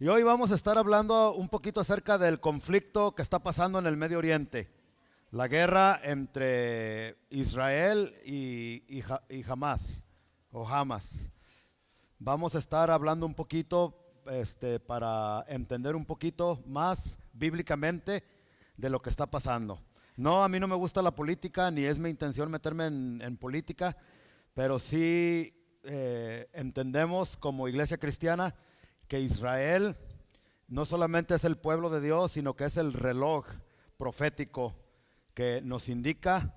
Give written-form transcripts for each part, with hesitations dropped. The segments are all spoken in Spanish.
Y hoy vamos a estar hablando un poquito acerca del conflicto que está pasando en el Medio Oriente, la guerra entre Israel y Hamas o Hamas. Vamos a estar hablando un poquito para entender un poquito más bíblicamente de lo que está pasando. No, a mí no me gusta la política, ni es mi intención meterme en política, pero sí entendemos como iglesia cristiana que Israel no solamente es el pueblo de Dios, sino que es el reloj profético que nos indica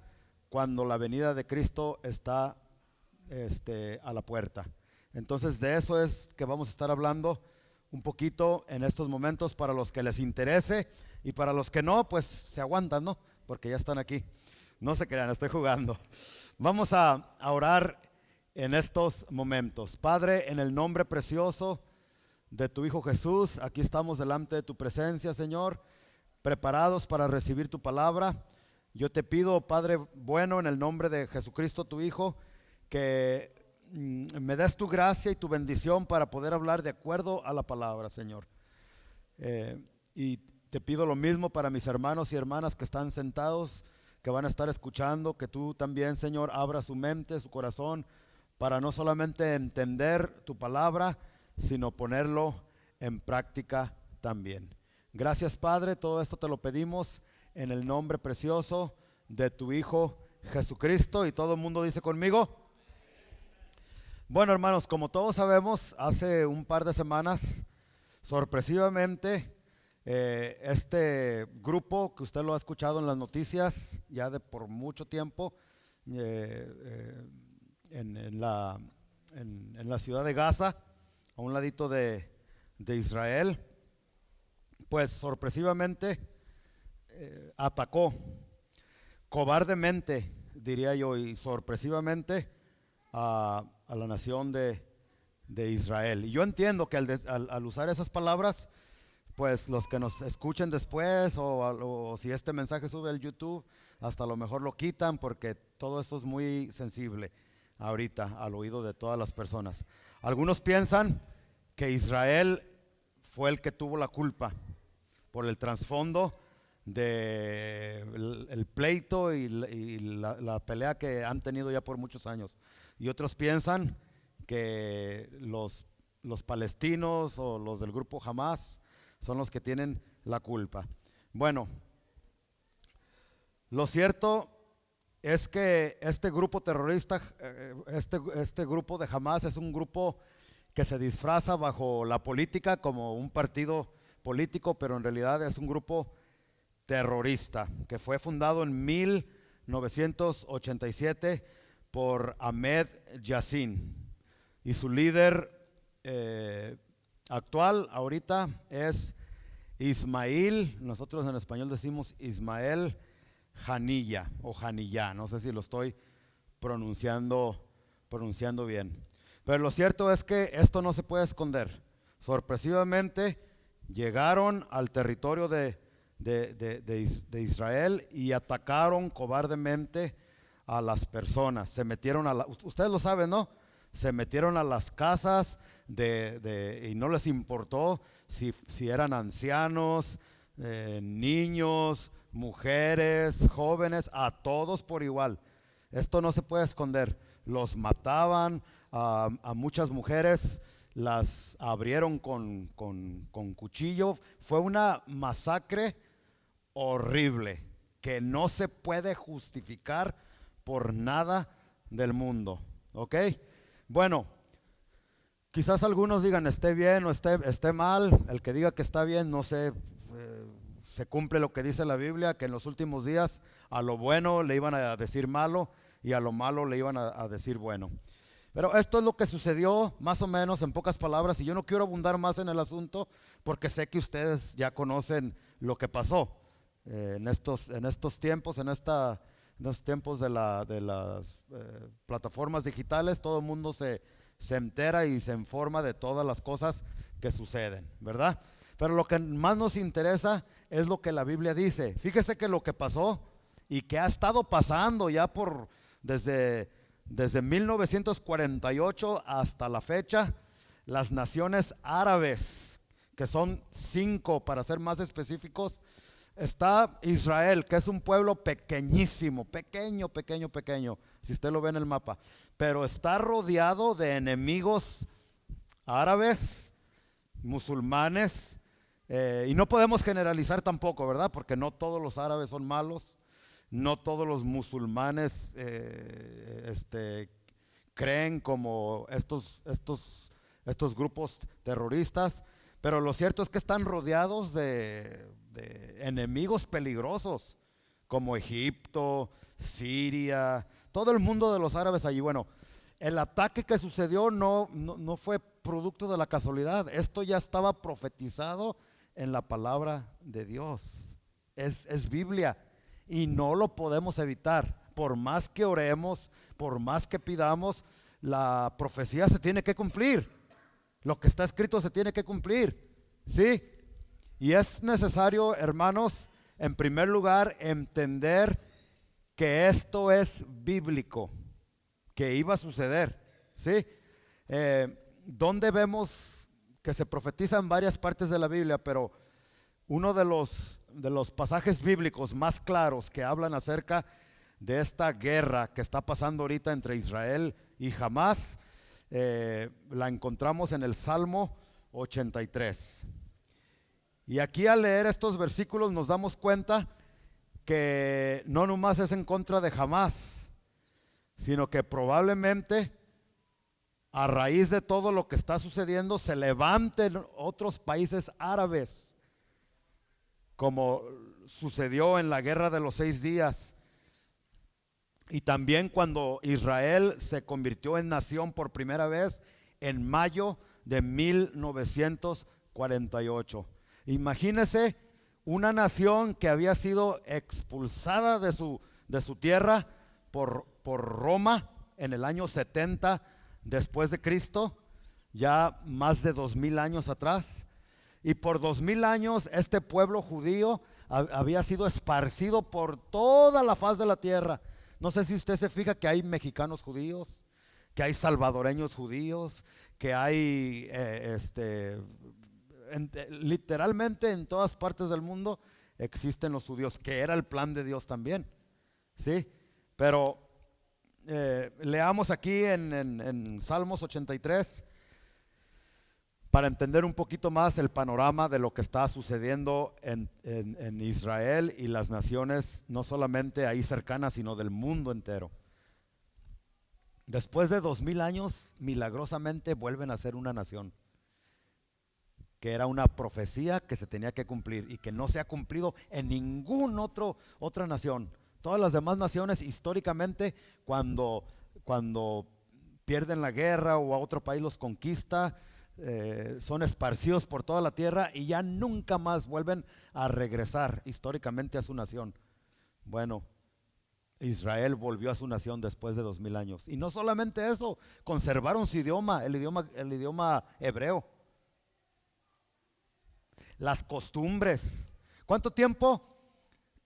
cuando la venida de Cristo está a la puerta. Entonces de eso es que vamos a estar hablando un poquito en estos momentos para los que les interese, y para los que no, pues se aguantan, ¿no? Porque ya están aquí. No se crean, estoy jugando. Vamos a orar en estos momentos. Padre, en el nombre precioso de tu Hijo Jesús, aquí estamos delante de tu presencia, Señor, preparados para recibir tu palabra. Yo te pido, Padre bueno, en el nombre de Jesucristo, tu Hijo, que me des tu gracia y tu bendición para poder hablar de acuerdo a la palabra, Señor. Y te pido lo mismo para mis hermanos y hermanas que están sentados, que van a estar escuchando, que tú también, Señor, abra su mente, su corazón, para no solamente entender tu palabra, sino ponerlo en práctica también. Gracias, Padre, todo esto te lo pedimos en el nombre precioso de tu Hijo Jesucristo. Y todo el mundo dice conmigo. Bueno, hermanos, como todos sabemos, hace un par de semanas, sorpresivamente, este grupo que usted lo ha escuchado en las noticias ya de por mucho tiempo, en la ciudad de Gaza, a un ladito de Israel, pues sorpresivamente atacó cobardemente, diría yo, y sorpresivamente a la nación de Israel. Y yo entiendo que al usar esas palabras, pues los que nos escuchen después o si este mensaje sube al YouTube, hasta a lo mejor lo quitan, porque todo esto es muy sensible ahorita al oído de todas las personas. Algunos piensan que Israel fue el que tuvo la culpa por el trasfondo del pleito y la pelea que han tenido ya por muchos años. Y otros piensan que los palestinos o los del grupo Hamas son los que tienen la culpa. Bueno, lo cierto es que este grupo terrorista, este grupo de Hamas es un grupo que se disfraza bajo la política como un partido político, pero en realidad es un grupo terrorista que fue fundado en 1987 por Ahmed Yassin, y su líder actual ahorita es Ismail, nosotros en español decimos Ismael Haniyeh o Haniyeh, no sé si lo estoy pronunciando bien. Pero lo cierto es que esto no se puede esconder. Sorpresivamente llegaron al territorio de Israel y atacaron cobardemente a las personas. Se metieron ustedes lo saben, ¿no? Se metieron a las casas y no les importó si eran ancianos, niños, mujeres, jóvenes, a todos por igual. Esto no se puede esconder. Los mataban, a muchas mujeres las abrieron con cuchillo. Fue una masacre horrible que no se puede justificar por nada del mundo. ¿Ok? Bueno, quizás algunos digan esté bien o esté mal. El que diga que está bien, no sé, se cumple lo que dice la Biblia, que en los últimos días a lo bueno le iban a decir malo y a lo malo le iban a decir bueno. Pero esto es lo que sucedió más o menos en pocas palabras, y yo no quiero abundar más en el asunto porque sé que ustedes ya conocen lo que pasó en estos tiempos, en los tiempos de las plataformas digitales. Todo el mundo se entera y se informa de todas las cosas que suceden, ¿verdad? Pero lo que más nos interesa es lo que la Biblia dice. Fíjese que lo que pasó y que ha estado pasando ya desde 1948 hasta la fecha, las naciones árabes que son 5 para ser más específicos. Está Israel, que es un pueblo pequeñísimo, pequeño, pequeño, pequeño, si usted lo ve en el mapa, pero está rodeado de enemigos árabes, musulmanes, y no podemos generalizar tampoco, ¿verdad? Porque no todos los árabes son malos, no todos los musulmanes creen como estos grupos terroristas, pero lo cierto es que están rodeados de enemigos peligrosos, como Egipto, Siria, todo el mundo de los árabes allí. Bueno, el ataque que sucedió no fue producto de la casualidad, esto ya estaba profetizado en la palabra de Dios, es Biblia y no lo podemos evitar. Por más que oremos, por más que pidamos, la profecía se tiene que cumplir. Lo que está escrito se tiene que cumplir, ¿sí? Y es necesario, hermanos, en primer lugar, entender que esto es bíblico, que iba a suceder, ¿sí? Donde vemos que se profetiza en varias partes de la Biblia, pero uno de los pasajes bíblicos más claros que hablan acerca de esta guerra que está pasando ahorita entre Israel y Hamás, la encontramos en el Salmo 83. Y aquí al leer estos versículos nos damos cuenta que no nomás es en contra de Hamás, sino que probablemente a raíz de todo lo que está sucediendo se levanten otros países árabes, como sucedió en la guerra de los 6 días. Y también cuando Israel se convirtió en nación por primera vez en mayo de 1948. Imagínese una nación que había sido expulsada de su tierra por Roma en el año 70 después de Cristo, ya más de 2000 años atrás. Y por 2000 años este pueblo judío había sido esparcido por toda la faz de la tierra. No sé si usted se fija que hay mexicanos judíos, que hay salvadoreños judíos, que hay literalmente en todas partes del mundo existen los judíos, que era el plan de Dios también, ¿sí? Pero leamos aquí en Salmos 83 para entender un poquito más el panorama de lo que está sucediendo en Israel y las naciones, no solamente ahí cercanas, sino del mundo entero. Después de 2000 años, milagrosamente vuelven a ser una nación, que era una profecía que se tenía que cumplir y que no se ha cumplido en ninguna otra nación. Todas las demás naciones históricamente, cuando pierden la guerra o a otro país los conquista, son esparcidos por toda la tierra y ya nunca más vuelven a regresar históricamente a su nación. Bueno, Israel volvió a su nación después de 2000 años. Y no solamente eso, conservaron su idioma, el idioma hebreo. Las costumbres. ¿Cuánto tiempo?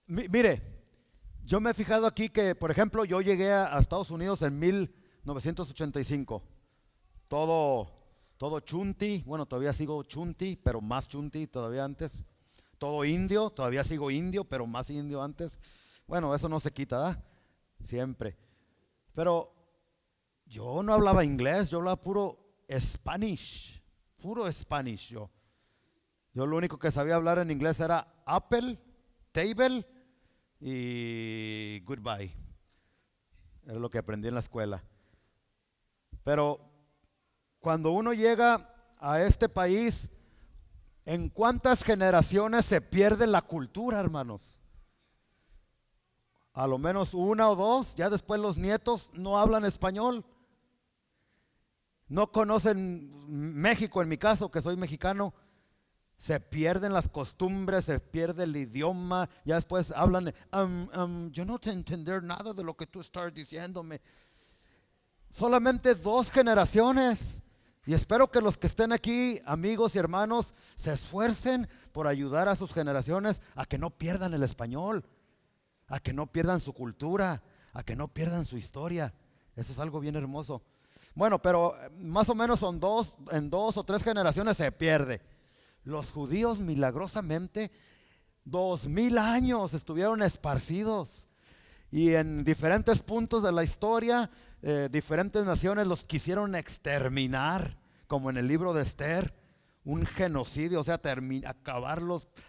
Mire, yo me he fijado aquí que, por ejemplo, yo llegué a Estados Unidos en 1985. Todo chunti, bueno, todavía sigo chunti, pero más chunti todavía antes. Todo indio, todavía sigo indio, pero más indio antes. Bueno, eso no se quita, ¿verdad? Siempre. Pero yo no hablaba inglés, yo hablaba puro Spanish yo. Yo lo único que sabía hablar en inglés era apple, table y goodbye. Era lo que aprendí en la escuela. Pero cuando uno llega a este país, ¿en cuántas generaciones se pierde la cultura, hermanos? A lo menos una o dos, ya después los nietos no hablan español. No conocen México, en mi caso, que soy mexicano. Se pierden las costumbres, se pierde el idioma. Ya después hablan, yo no te entender nada de lo que tú estás diciéndome. Solamente 2 generaciones. Y espero que los que estén aquí, amigos y hermanos, se esfuercen por ayudar a sus generaciones a que no pierdan el español, a que no pierdan su cultura, a que no pierdan su historia. Eso es algo bien hermoso. Bueno, pero más o menos en 2 o 3 generaciones se pierde. Los judíos milagrosamente 2000 años estuvieron esparcidos y en diferentes puntos de la historia, diferentes naciones los quisieron exterminar, como en el libro de Esther, un genocidio, o sea,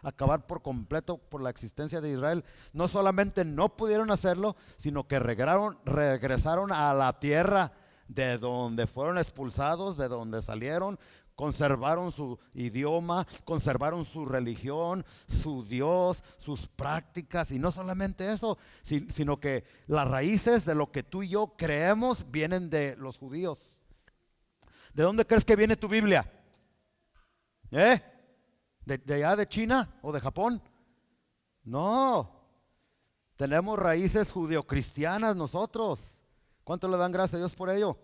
acabar por completo por la existencia de Israel. No solamente no pudieron hacerlo, sino que regresaron a la tierra de donde fueron expulsados, de donde salieron. Conservaron su idioma, conservaron su religión, su Dios, sus prácticas. Y no solamente eso, sino que las raíces de lo que tú y yo creemos vienen de los judíos. ¿De dónde crees que viene tu Biblia? ¿De allá de China o de Japón? No, tenemos raíces judeocristianas nosotros. ¿Cuánto le dan gracias a Dios por ello?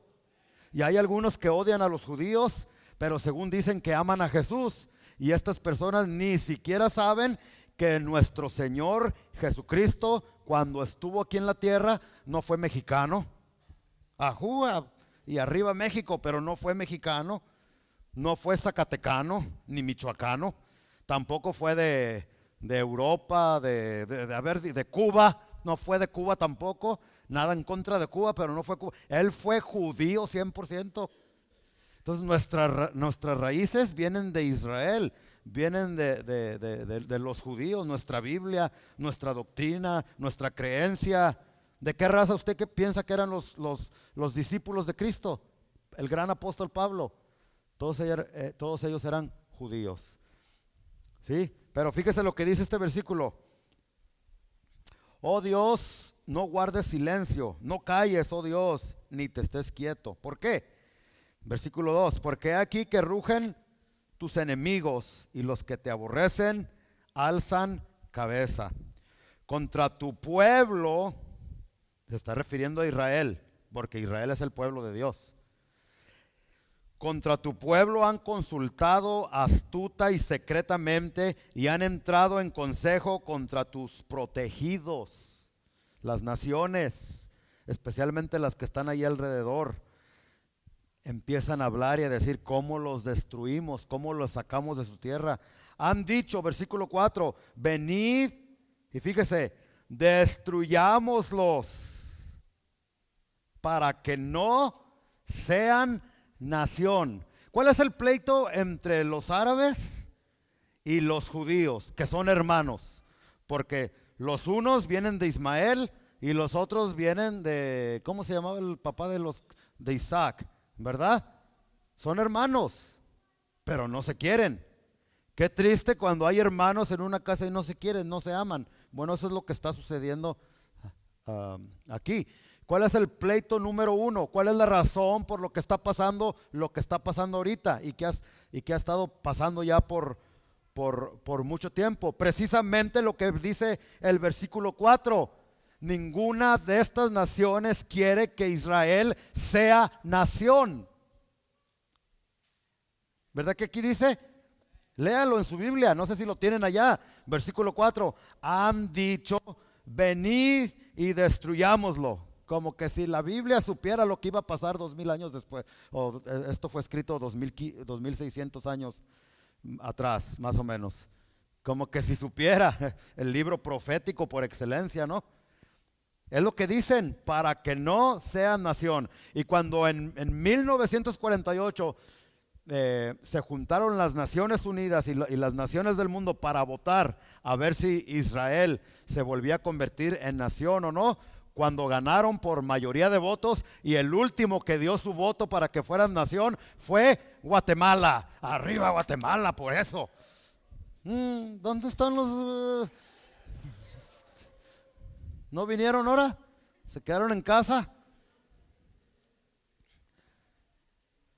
Y hay algunos que odian a los judíos, pero según dicen que aman a Jesús. Y estas personas ni siquiera saben que nuestro Señor Jesucristo, cuando estuvo aquí en la tierra, no fue mexicano. Ajúa y arriba México, pero no fue mexicano. No fue zacatecano ni michoacano. Tampoco fue de Europa, de Cuba. No fue de Cuba tampoco. Nada en contra de Cuba, pero no fue Cuba. Él fue judío 100%. Entonces nuestras raíces vienen de Israel, vienen de los judíos, nuestra Biblia, nuestra doctrina, nuestra creencia. ¿De qué raza usted que piensa que eran los discípulos de Cristo? El gran apóstol Pablo. Todos ellos eran judíos. ¿Sí? Pero fíjese lo que dice este versículo. Oh Dios, no guardes silencio, no calles, oh Dios, ni te estés quieto. ¿Por qué? Versículo 2, porque aquí que rugen tus enemigos y los que te aborrecen alzan cabeza. Contra tu pueblo, se está refiriendo a Israel, porque Israel es el pueblo de Dios. Contra tu pueblo han consultado astuta y secretamente y han entrado en consejo contra tus protegidos, las naciones, especialmente las que están ahí alrededor. Empiezan a hablar y a decir cómo los destruimos, cómo los sacamos de su tierra. Han dicho, versículo 4, venid, y fíjese, destruyámoslos para que no sean nación. ¿Cuál es el pleito entre los árabes y los judíos, que son hermanos? Porque los unos vienen de Ismael y los otros vienen de, ¿cómo se llamaba el papá de Isaac? ¿Verdad? Son hermanos, pero no se quieren. Qué triste cuando hay hermanos en una casa y no se quieren, no se aman. Bueno, eso es lo que está sucediendo aquí. ¿Cuál es el pleito número uno? ¿Cuál es la razón por lo que está pasando ahorita y que ha estado pasando ya por mucho tiempo? Precisamente lo que dice el versículo 4. Ninguna de estas naciones quiere que Israel sea nación. ¿Verdad que aquí dice? Léalo en su Biblia, no sé si lo tienen allá. Versículo 4. Han dicho, venid y destruyámoslo. Como que si la Biblia supiera lo que iba a pasar 2000 años después. Esto fue escrito 2600 años atrás, más o menos. Como que si supiera el libro profético por excelencia, ¿no? Es lo que dicen, para que no sean nación. Y cuando en 1948 se juntaron las Naciones Unidas y las naciones del mundo para votar a ver si Israel se volvía a convertir en nación o no, cuando ganaron por mayoría de votos y el último que dio su voto para que fueran nación fue Guatemala. Arriba Guatemala, por eso. ¿Dónde están los... ¿No vinieron ahora? ¿Se quedaron en casa?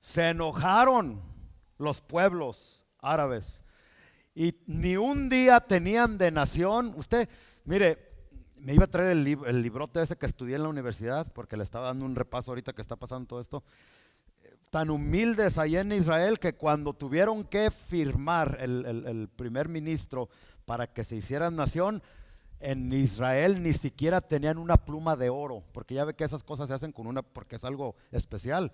Se enojaron los pueblos árabes y ni un día tenían de nación. Usted, mire, me iba a traer el librote ese que estudié en la universidad porque le estaba dando un repaso ahorita que está pasando todo esto. Tan humildes allá en Israel que cuando tuvieron que firmar el primer ministro para que se hicieran nación, en Israel ni siquiera tenían una pluma de oro, porque ya ve que esas cosas se hacen con porque es algo especial.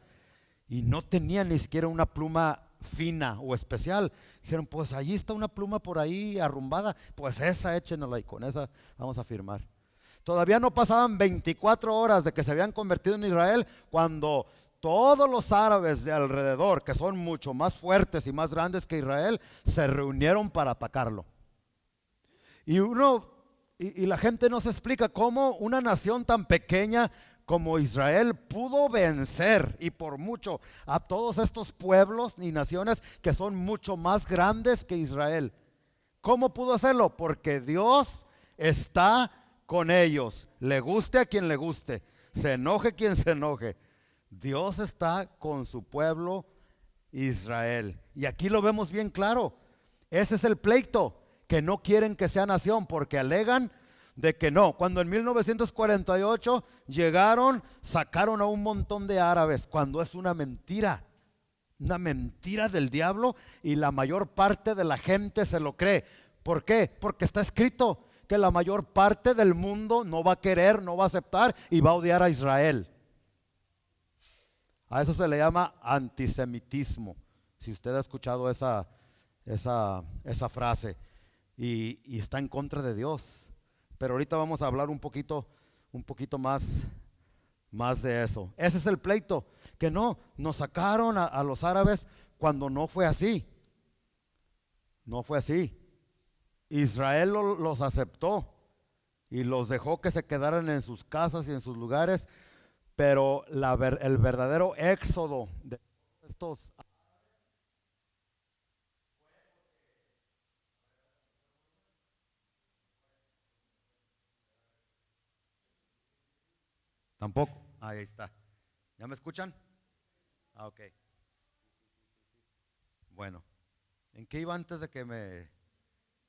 Y no tenían ni siquiera una pluma fina o especial. Dijeron, pues allí está una pluma por ahí arrumbada, pues esa échenosla y con esa vamos a firmar. Todavía no pasaban 24 horas de que se habían convertido en Israel cuando todos los árabes de alrededor, que son mucho más fuertes y más grandes que Israel, se reunieron para atacarlo. Y la gente no se explica cómo una nación tan pequeña como Israel pudo vencer, y por mucho, a todos estos pueblos y naciones que son mucho más grandes que Israel. ¿Cómo pudo hacerlo? Porque Dios está con ellos, le guste a quien le guste, se enoje quien se enoje. Dios está con su pueblo Israel. Y aquí lo vemos bien claro. Ese es el pleito, que no quieren que sea nación porque alegan de que no. Cuando en 1948 llegaron, sacaron a un montón de árabes, cuando es una mentira del diablo, y la mayor parte de la gente se lo cree. ¿Por qué? Porque está escrito que la mayor parte del mundo no va a querer, no va a aceptar y va a odiar a Israel. A eso se le llama antisemitismo, si usted ha escuchado esa frase, y está en contra de Dios. Pero ahorita vamos a hablar un poquito más de eso. Ese es el pleito, que no, nos sacaron a los árabes cuando no fue así. No fue así. Israel los aceptó y los dejó que se quedaran en sus casas y en sus lugares, pero el verdadero éxodo de estos tampoco. Ahí está. ¿Ya me escuchan? Ah, ok. Bueno, ¿en qué iba antes de que me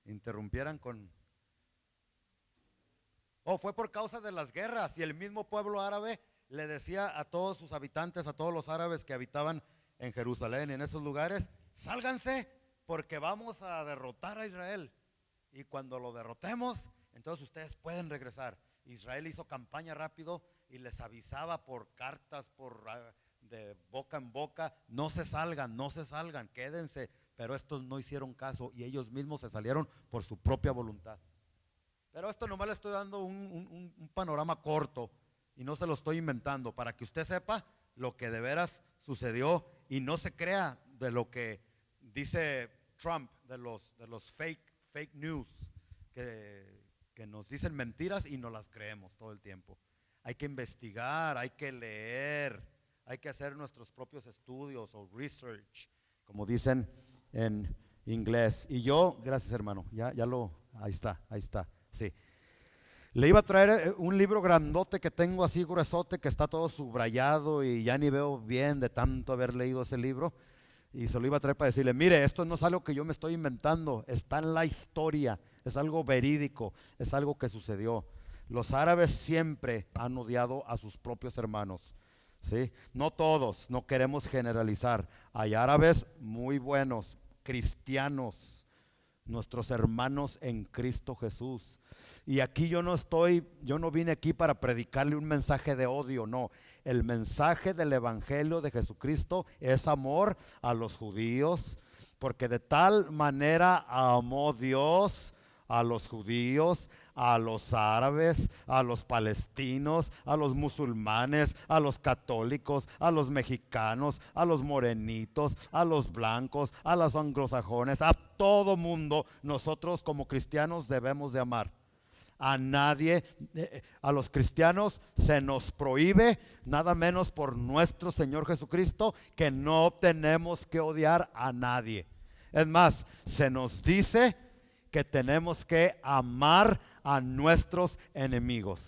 interrumpieran con... Oh, fue por causa de las guerras, y el mismo pueblo árabe le decía a todos sus habitantes, a todos los árabes que habitaban en Jerusalén, en esos lugares: sálganse porque vamos a derrotar a Israel, y cuando lo derrotemos, entonces ustedes pueden regresar. Israel hizo campaña rápido y les avisaba por cartas, de boca en boca: no se salgan, no se salgan, quédense. Pero estos no hicieron caso y ellos mismos se salieron por su propia voluntad. Pero esto nomás le estoy dando un panorama corto, y no se lo estoy inventando, para que usted sepa lo que de veras sucedió y no se crea de lo que dice Trump, de los fake news, que nos dicen mentiras y no las creemos todo el tiempo. Hay que investigar, hay que leer, hay que hacer nuestros propios estudios o research, como dicen en inglés. Y yo, gracias hermano, ahí está, sí. Le iba a traer un libro grandote que tengo así gruesote, que está todo subrayado y ya ni veo bien de tanto haber leído ese libro. Y se lo iba a traer para decirle: mire, esto no es algo que yo me estoy inventando, está en la historia, es algo verídico, es algo que sucedió. Los árabes siempre han odiado a sus propios hermanos, ¿sí? No todos, no queremos generalizar. Hay árabes muy buenos, cristianos, nuestros hermanos en Cristo Jesús. Y aquí yo no vine aquí para predicarle un mensaje de odio, no. El mensaje del evangelio de Jesucristo es amor a los judíos, porque de tal manera amó Dios a los judíos, a los árabes, a los palestinos, a los musulmanes, a los católicos, a los mexicanos, a los morenitos, a los blancos, a los anglosajones, a todo mundo. Nosotros como cristianos debemos de amar. A nadie, a los cristianos se nos prohíbe, nada menos por nuestro Señor Jesucristo, que no tenemos que odiar a nadie. Es más, se nos dice que tenemos que amar a nuestros enemigos.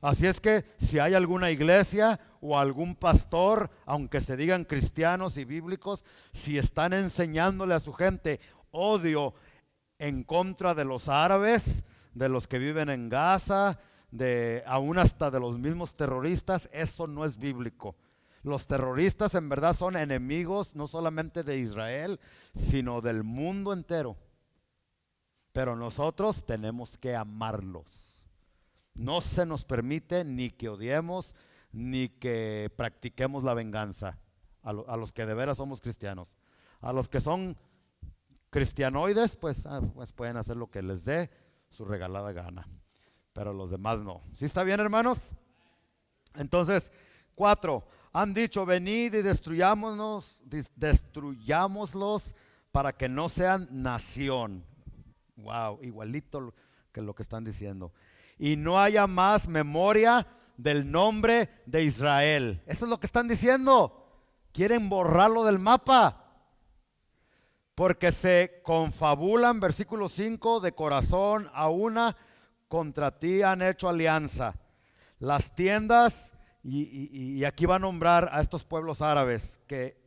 Así es que si hay alguna iglesia o algún pastor, aunque se digan cristianos y bíblicos, si están enseñándole a su gente odio en contra de los árabes, de los que viven en Gaza, aún hasta de los mismos terroristas, eso no es bíblico. Los terroristas en verdad son enemigos no solamente de Israel, sino del mundo entero. Pero nosotros tenemos que amarlos. No se nos permite ni que odiemos, ni que practiquemos la venganza. a los que de veras somos cristianos. A los que son cristianoides, pues pueden hacer lo que les dé su regalada gana, pero los demás no. ¿Sí está bien, hermanos? Entonces, 4, han dicho: venid y destruyámoslos para que no sean nación. Wow, igualito que lo que están diciendo. Y no haya más memoria del nombre de Israel. Eso es lo que están diciendo. Quieren borrarlo del mapa. Porque se confabulan, versículo 5, de corazón a una, contra ti han hecho alianza. Las tiendas, y aquí va a nombrar a estos pueblos árabes que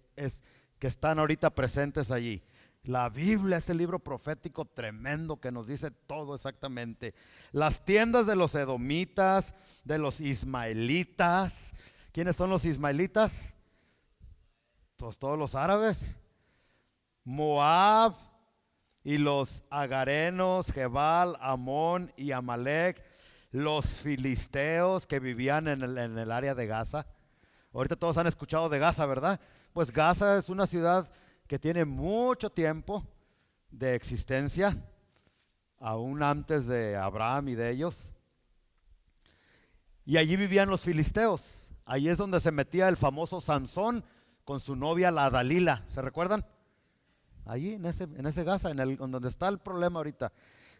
están ahorita presentes allí. La Biblia es el libro profético tremendo que nos dice todo exactamente. Las tiendas de los edomitas, de los ismaelitas. ¿Quiénes son los ismaelitas? Pues todos los árabes. Moab y los agarenos, Gebal, Amón y Amalek, los filisteos que vivían en el área de Gaza. Ahorita todos han escuchado de Gaza, ¿verdad? Pues Gaza es una ciudad que tiene mucho tiempo de existencia, aún antes de Abraham y de ellos. Y allí vivían los filisteos. Allí es donde se metía el famoso Sansón con su novia la Dalila. ¿Se recuerdan? Allí en ese Gaza, donde está el problema ahorita.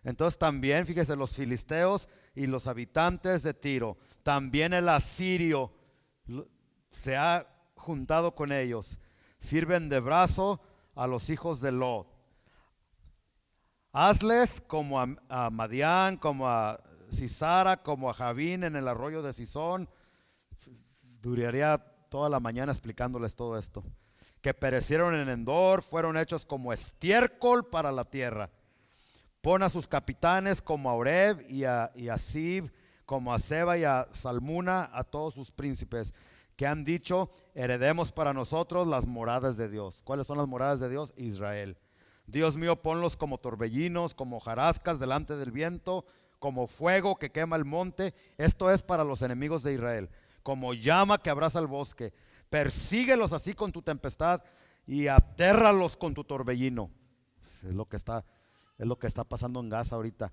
Entonces también, fíjese, los filisteos y los habitantes de Tiro. También el asirio se ha juntado con ellos. Sirven de brazo a los hijos de Lot. Hazles como a Madián, como a Sisara, como a Javín en el arroyo de Sison. Duraría toda la mañana explicándoles todo esto. Que perecieron en Endor, fueron hechos como estiércol para la tierra. Pon a sus capitanes como a Oreb y a Sib, como a Seba y a Salmuna, a todos sus príncipes, que han dicho: heredemos para nosotros las moradas de Dios. ¿Cuáles son las moradas de Dios? Israel. Dios mío, ponlos como torbellinos, como hojarascas delante del viento, como fuego que quema el monte. Esto es para los enemigos de Israel, como llama que abraza el bosque. Persíguelos así con tu tempestad y atérralos con tu torbellino. Es lo que está pasando en Gaza ahorita.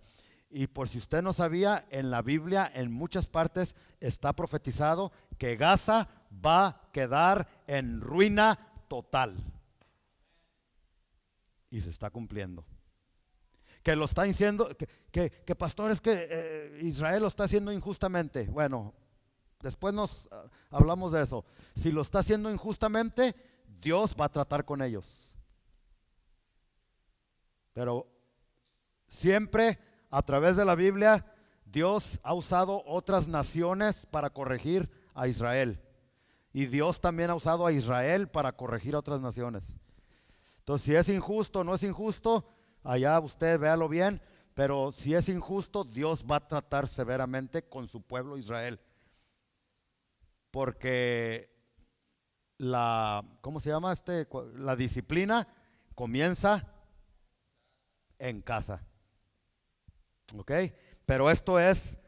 Y por si usted no sabía, en la Biblia en muchas partes está profetizado que Gaza va a quedar en ruina total. Y se está cumpliendo. Que lo está diciendo, que pastor, es que Israel lo está haciendo injustamente. Bueno, después nos hablamos de eso. Si lo está haciendo injustamente, Dios va a tratar con ellos. Pero siempre a través de la Biblia, Dios ha usado otras naciones para corregir a Israel. Y Dios también ha usado a Israel para corregir a otras naciones. Entonces, si es injusto o no es injusto, allá usted véalo bien. Pero si es injusto, Dios va a tratar severamente con su pueblo Israel. Porque ¿cómo se llama? La disciplina comienza en casa. ¿Ok? Pero esto es: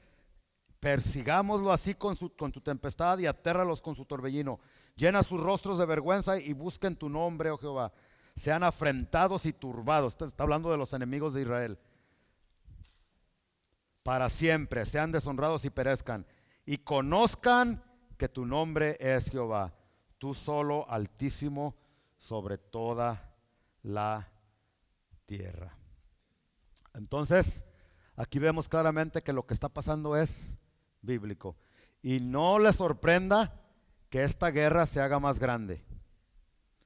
persigámoslo así con tu tempestad y atérralos con su torbellino. Llena sus rostros de vergüenza y busquen tu nombre, oh Jehová. Sean afrentados y turbados. Está hablando de los enemigos de Israel. Para siempre sean deshonrados y perezcan. Y conozcan que tu nombre es Jehová, tú solo, Altísimo, sobre toda la tierra. Entonces, aquí vemos claramente que lo que está pasando es bíblico. Y no les sorprenda que esta guerra se haga más grande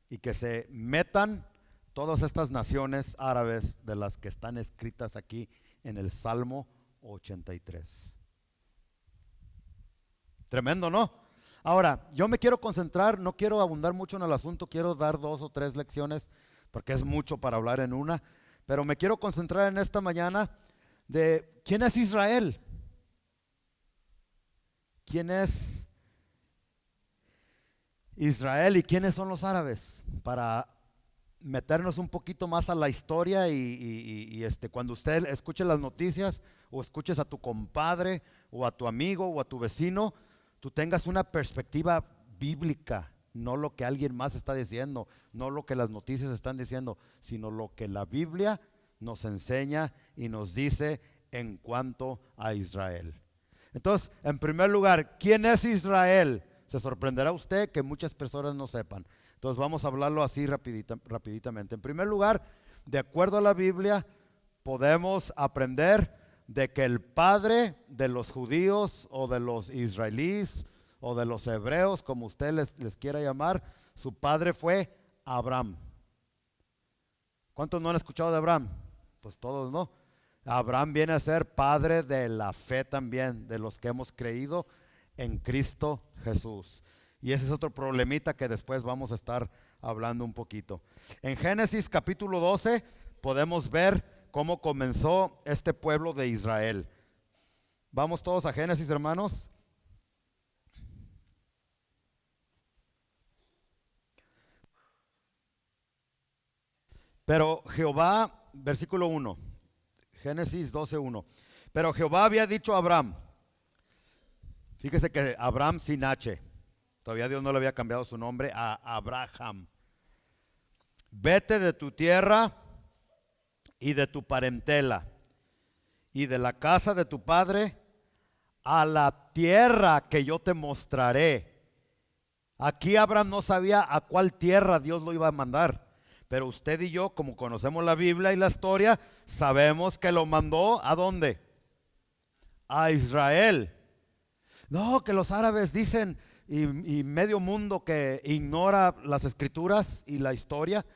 y que se metan todas estas naciones árabes de las que están escritas aquí en el Salmo 83. Tremendo, ¿no? Ahora, yo me quiero concentrar, no quiero abundar mucho en el asunto, quiero dar 2 o 3 lecciones, porque es mucho para hablar en una, pero me quiero concentrar en esta mañana de quién es Israel. ¿Quién es Israel y quiénes son los árabes? Para meternos un poquito más a la historia y cuando usted escuche las noticias o escuches a tu compadre o a tu amigo o a tu vecino, tú tengas una perspectiva bíblica no lo que alguien más está diciendo, no lo que las noticias están diciendo, sino lo que la Biblia nos enseña y nos dice en cuanto a Israel. Entonces, en primer lugar, ¿quién es Israel? Se sorprenderá usted que muchas personas no sepan. Entonces vamos a hablarlo así rapiditamente. En primer lugar, de acuerdo a la Biblia, podemos aprender de que el padre de los judíos o de los israelíes o de los hebreos, como usted les quiera llamar, su padre fue Abraham. ¿Cuántos no han escuchado de Abraham? Pues todos no. Abraham viene a ser padre de la fe también, de los que hemos creído en Cristo Jesús. Y ese es otro problemita que después vamos a estar hablando un poquito. En Génesis capítulo 12 podemos ver cómo comenzó este pueblo de Israel. Vamos todos a Génesis, hermanos. Pero Jehová, versículo 1, Génesis 12:1. Pero Jehová había dicho a Abraham, fíjese que Abraham sin H, todavía Dios no le había cambiado su nombre a Abraham. Vete de tu tierra y de tu parentela y de la casa de tu padre a la tierra que yo te mostraré. Aquí Abraham no sabía a cuál tierra Dios lo iba a mandar, pero usted y yo, como conocemos la Biblia y la historia, sabemos que lo mandó ¿a dónde? A Israel. No, que los árabes dicen y medio mundo que ignora las escrituras y la historia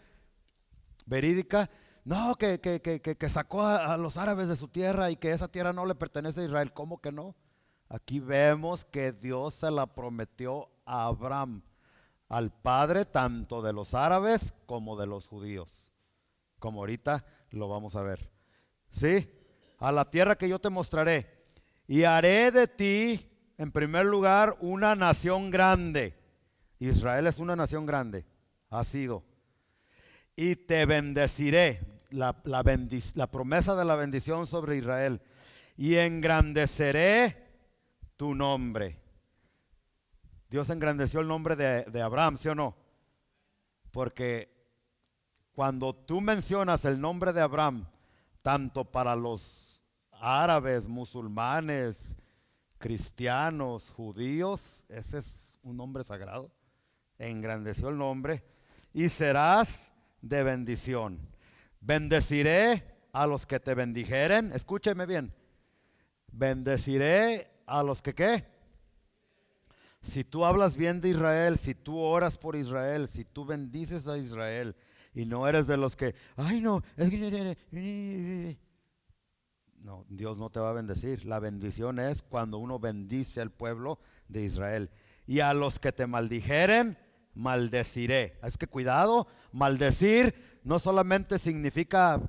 verídica. No, que sacó a los árabes de su tierra y que esa tierra no le pertenece a Israel. ¿Cómo que no? Aquí vemos que Dios se la prometió a Abraham, al padre tanto de los árabes como de los judíos, como ahorita lo vamos a ver. ¿Sí? A la tierra que yo te mostraré. Y haré de ti, en primer lugar, una nación grande. Israel es una nación grande, ha sido. Y te bendeciré, la promesa de la bendición sobre Israel. Y engrandeceré tu nombre. Dios engrandeció el nombre de Abraham, ¿sí o no? Porque cuando tú mencionas el nombre de Abraham, tanto para los árabes, musulmanes, cristianos, judíos, ese es un nombre sagrado. Engrandeció el nombre. Y serás de bendición. Bendeciré a los que te bendijeren. Escúcheme bien. Bendeciré a los que ¿qué? Si tú hablas bien de Israel, si tú oras por Israel, si tú bendices a Israel y no eres de los que, ay no, no, Dios no te va a bendecir. La bendición es cuando uno bendice al pueblo de Israel. Y a los que te maldijeren, maldeciré. Es que cuidado, maldecir no solamente significa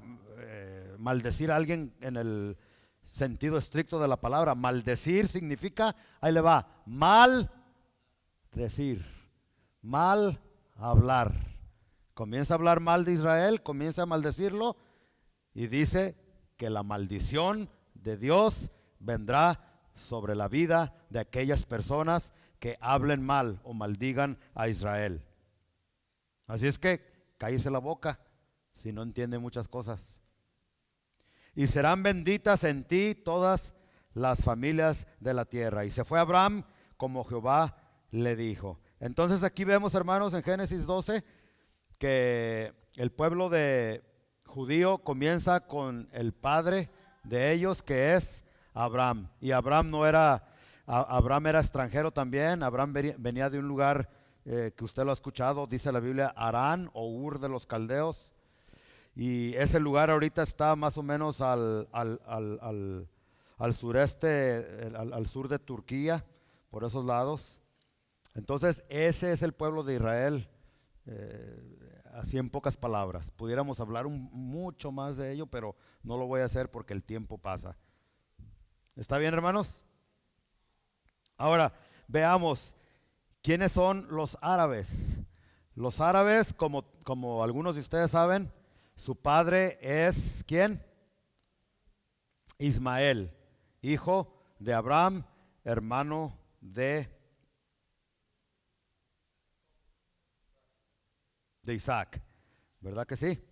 maldecir a alguien en el sentido estricto de la palabra. Maldecir significa, ahí le va, mal decir, mal hablar. Comienza a hablar mal de Israel, comienza a maldecirlo y dice que la maldición de Dios vendrá sobre la vida de aquellas personas que hablen mal o maldigan a Israel. Así es que cállese la boca si no entiende muchas cosas. Y serán benditas en ti todas las familias de la tierra. Y se fue Abraham como Jehová le dijo. Entonces aquí vemos, hermanos, en Génesis 12 que el pueblo de judío comienza con el padre de ellos, que es Abraham. Y Abraham no era, Abraham era extranjero también. Abraham venía de un lugar que usted lo ha escuchado, dice la Biblia, Harán o Ur de los Caldeos. Y ese lugar ahorita está más o menos al sureste, al sur de Turquía, por esos lados. Entonces ese es el pueblo de Israel, así en pocas palabras. Pudiéramos hablar mucho más de ello, pero no lo voy a hacer porque el tiempo pasa. ¿Está bien, hermanos? Ahora veamos quiénes son los árabes. Los árabes, como algunos de ustedes saben, su padre es ¿quién? Ismael, hijo de Abraham, hermano de de Isaac, ¿verdad que sí?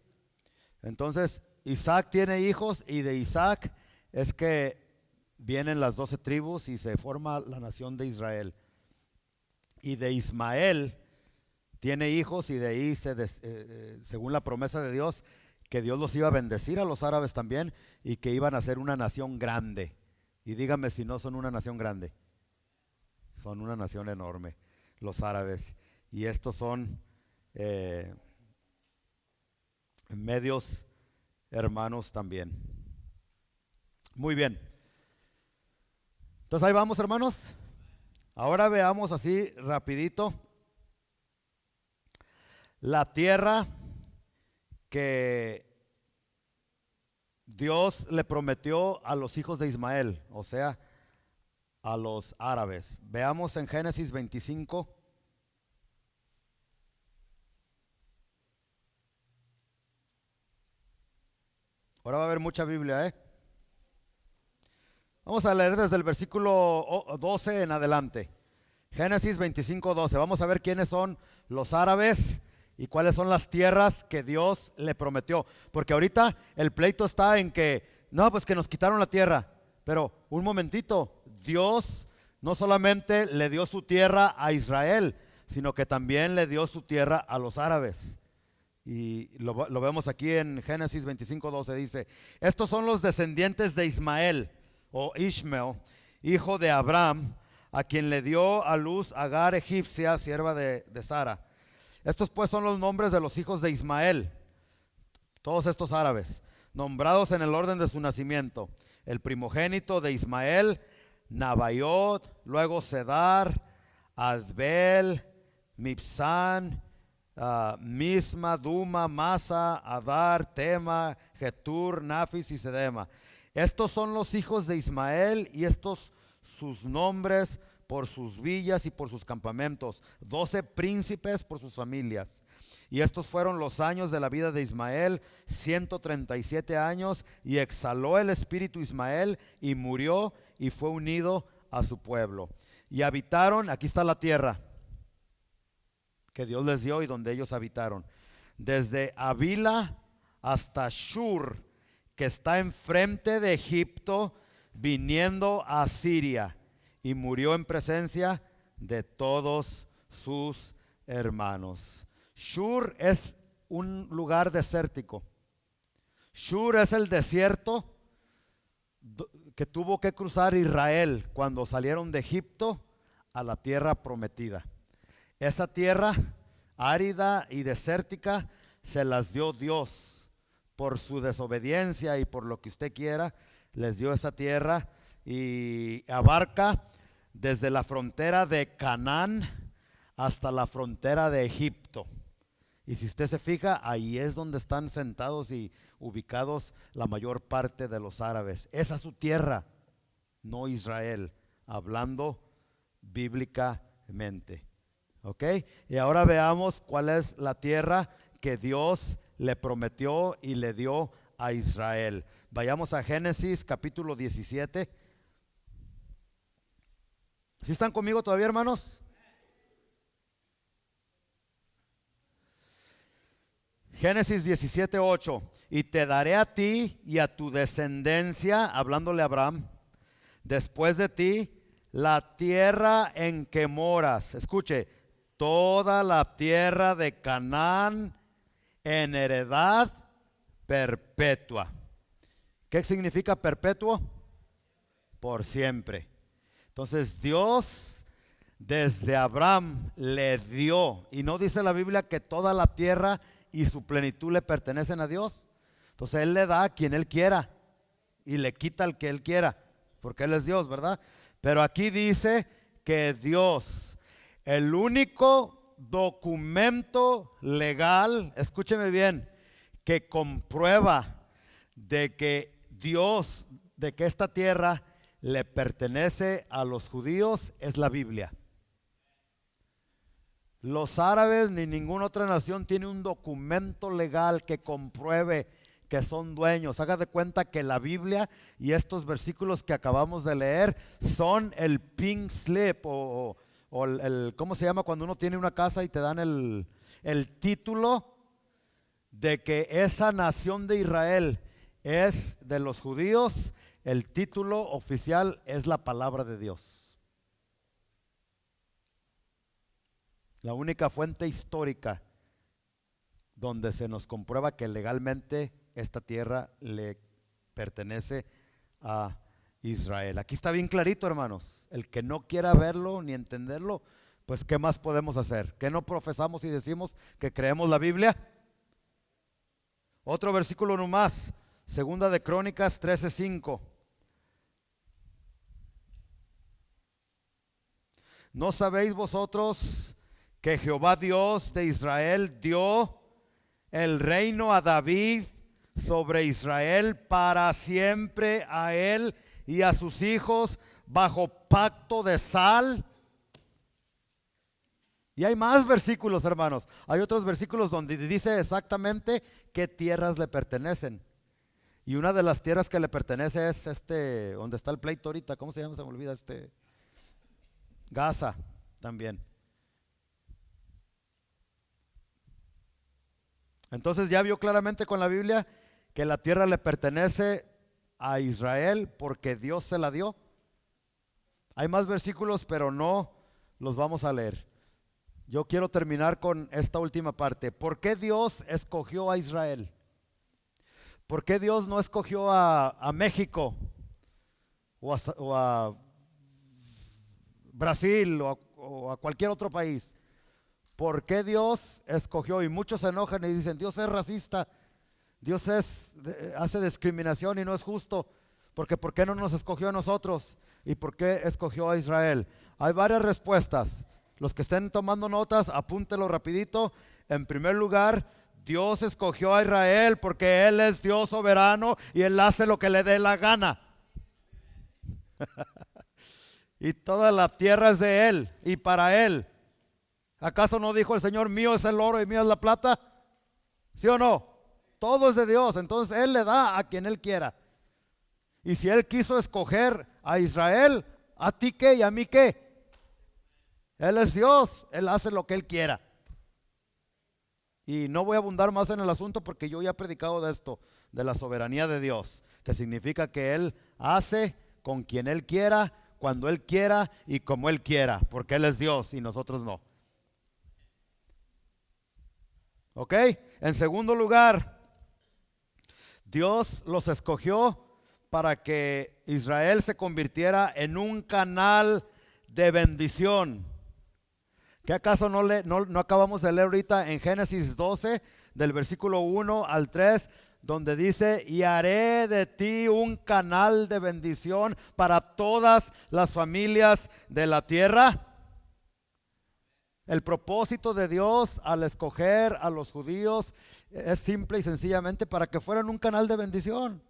Entonces Isaac tiene hijos y de Isaac es que vienen las 12 tribus y se forma la nación de Israel. Y de Ismael tiene hijos y de ahí, según la promesa de Dios, que Dios los iba a bendecir a los árabes también y que iban a ser una nación grande. Y dígame si no son una nación grande. Son una nación enorme, los árabes. Y estos son medios hermanos también. Muy bien. Entonces ahí vamos, hermanos. Ahora veamos así rapidito la tierra que Dios le prometió a los hijos de Ismael, o sea, a los árabes. Veamos en Génesis 25. Ahora va a haber mucha Biblia, ¿eh? Vamos a leer desde el versículo 12 en adelante. Génesis 25, 12. Vamos a ver quiénes son los árabes y cuáles son las tierras que Dios le prometió. Porque ahorita el pleito está en que, no, pues que nos quitaron la tierra. Pero un momentito, Dios no solamente le dio su tierra a Israel, sino que también le dio su tierra a los árabes. Y lo vemos aquí en Génesis 25, 12. Dice, estos son los descendientes de Ismael o Ishmael, hijo de Abraham, a quien le dio a luz Agar egipcia, sierva de Sara. Estos pues son los nombres de los hijos de Ismael, todos estos árabes, nombrados en el orden de su nacimiento. El primogénito de Ismael, Nabaiot, luego Sedar, Adbel, Mibsán, Misma, Duma, Masa, Adar, Tema, Getur, Nafis y Sedema. Estos son los hijos de Ismael y estos sus nombres por sus villas y por sus campamentos, 12 príncipes por sus familias. Y estos fueron los años de la vida de Ismael, 137 años, y exhaló el espíritu Ismael y murió y fue unido a su pueblo. Y habitaron, aquí está la tierra que Dios les dio y donde ellos habitaron, desde Avila hasta Shur, que está enfrente de Egipto, viniendo a Siria, y murió en presencia de todos sus hermanos. Shur es un lugar desértico. Shur es el desierto que tuvo que cruzar Israel cuando salieron de Egipto a la tierra prometida. Esa tierra árida y desértica se las dio Dios. Por su desobediencia y por lo que usted quiera, les dio esa tierra y abarca desde la frontera de Canaán hasta la frontera de Egipto. Y si usted se fija, ahí es donde están sentados y ubicados la mayor parte de los árabes. Esa es su tierra, no Israel, hablando bíblicamente. ¿Ok? Y ahora veamos cuál es la tierra que Dios le prometió y le dio a Israel. Vayamos a Génesis capítulo 17. ¿Sí están conmigo todavía, hermanos? Génesis 17, 8. Y te daré a ti y a tu descendencia, hablándole a Abraham, después de ti, la tierra en que moras. Escuche, toda la tierra de Canaán en heredad perpetua. ¿Qué significa perpetuo? Por siempre. Entonces Dios desde Abraham le dio, y no dice la Biblia que toda la tierra y su plenitud le pertenecen a Dios. Entonces Él le da a quien Él quiera y le quita al que Él quiera, porque Él es Dios, ¿verdad? Pero aquí dice que Dios, el único documento legal, escúcheme bien, que comprueba de que Dios, de que esta tierra le pertenece a los judíos, es la Biblia. Los árabes ni ninguna otra nación tiene un documento legal que compruebe que son dueños. Haga de cuenta que la Biblia y estos versículos que acabamos de leer son el pink slip o el, ¿cómo se llama cuando uno tiene una casa y te dan el título de que esa nación de Israel es de los judíos, el título oficial es la palabra de Dios. La única fuente histórica donde se nos comprueba que legalmente esta tierra le pertenece a Israel. Aquí está bien clarito, hermanos. El que no quiera verlo ni entenderlo, pues ¿qué más podemos hacer? ¿Qué no profesamos y decimos que creemos la Biblia? Otro versículo nomás, Segunda de Crónicas 13:5. ¿No sabéis vosotros que Jehová Dios de Israel dio el reino a David sobre Israel para siempre, a él y a sus hijos bajo pacto de sal? Y hay más versículos, hermanos. Hay otros versículos donde dice exactamente qué tierras le pertenecen. Y una de las tierras que le pertenece es donde está el pleito ahorita. ¿Cómo se llama? Se me olvida Gaza también. Entonces ya vio claramente con la Biblia que la tierra le pertenece a Israel porque Dios se la dio. Hay más versículos, pero no los vamos a leer. Yo quiero terminar con esta última parte. ¿Por qué Dios escogió a Israel? ¿Por qué Dios no escogió a México o a Brasil o a cualquier otro país? ¿Por qué Dios escogió? Y muchos se enojan y dicen, Dios es racista, Dios hace discriminación y no es justo, porque ¿por qué no nos escogió a nosotros? ¿Y por qué escogió a Israel? Hay varias respuestas. Los que estén tomando notas, apúntelo rapidito. En primer lugar, Dios escogió a Israel porque Él es Dios soberano y Él hace lo que le dé la gana. Y toda la tierra es de Él y para Él. ¿Acaso no dijo el Señor, mío es el oro y mío es la plata? ¿Sí o no? Todo es de Dios, entonces Él le da a quien Él quiera. Y si Él quiso escoger a Israel, ¿a ti qué y a mí qué? Él es Dios, Él hace lo que Él quiera. Y no voy a abundar más en el asunto porque yo ya he predicado de esto, de la soberanía de Dios, que significa que Él hace con quien Él quiera, cuando Él quiera y como Él quiera, porque Él es Dios y nosotros no. ¿Ok? En segundo lugar, Dios los escogió para que Israel se convirtiera en un canal de bendición. ¿Qué acaso no acabamos de leer ahorita en Génesis 12, del versículo 1 al 3, donde dice, y haré de ti un canal de bendición para todas las familias de la tierra? El propósito de Dios al escoger a los judíos es simple y sencillamente para que fueran un canal de bendición.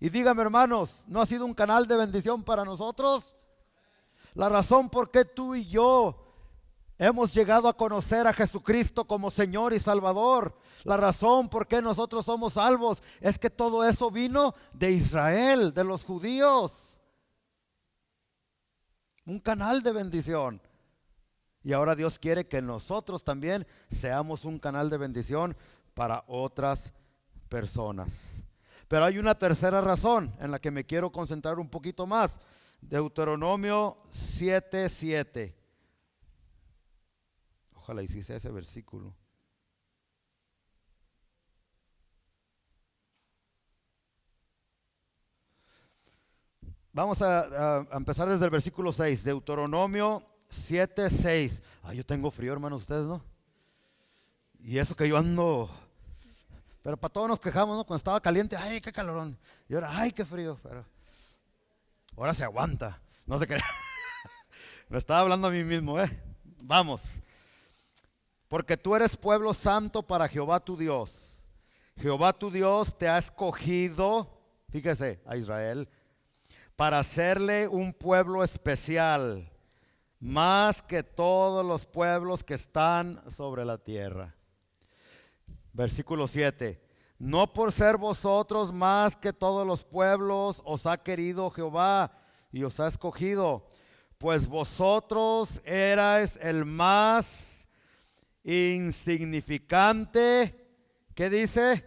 Y dígame, hermanos, ¿no ha sido un canal de bendición para nosotros? La razón por qué tú y yo hemos llegado a conocer a Jesucristo como Señor y Salvador, la razón por qué nosotros somos salvos, es que todo eso vino de Israel, de los judíos. Un canal de bendición. Y ahora Dios quiere que nosotros también seamos un canal de bendición para otras personas. Pero hay una tercera razón en la que me quiero concentrar un poquito más. Deuteronomio 7:7. Ojalá hiciese ese versículo. Vamos a empezar desde el versículo 6. Deuteronomio 7:6. Yo tengo frío, hermanos, ustedes, ¿no? Y eso que yo ando, pero para todos nos quejamos, ¿no? Cuando estaba caliente, ay, qué calorón. Y ahora, ay, qué frío. Pero ahora se aguanta. No se crea. Me estaba hablando a mí mismo, Vamos. Porque tú eres pueblo santo para Jehová tu Dios. Jehová tu Dios te ha escogido, fíjese, a Israel, para hacerle un pueblo especial, más que todos los pueblos que están sobre la tierra. Versículo 7. No por ser vosotros más que todos los pueblos os ha querido Jehová y os ha escogido, pues vosotros erais el más insignificante, ¿qué dice?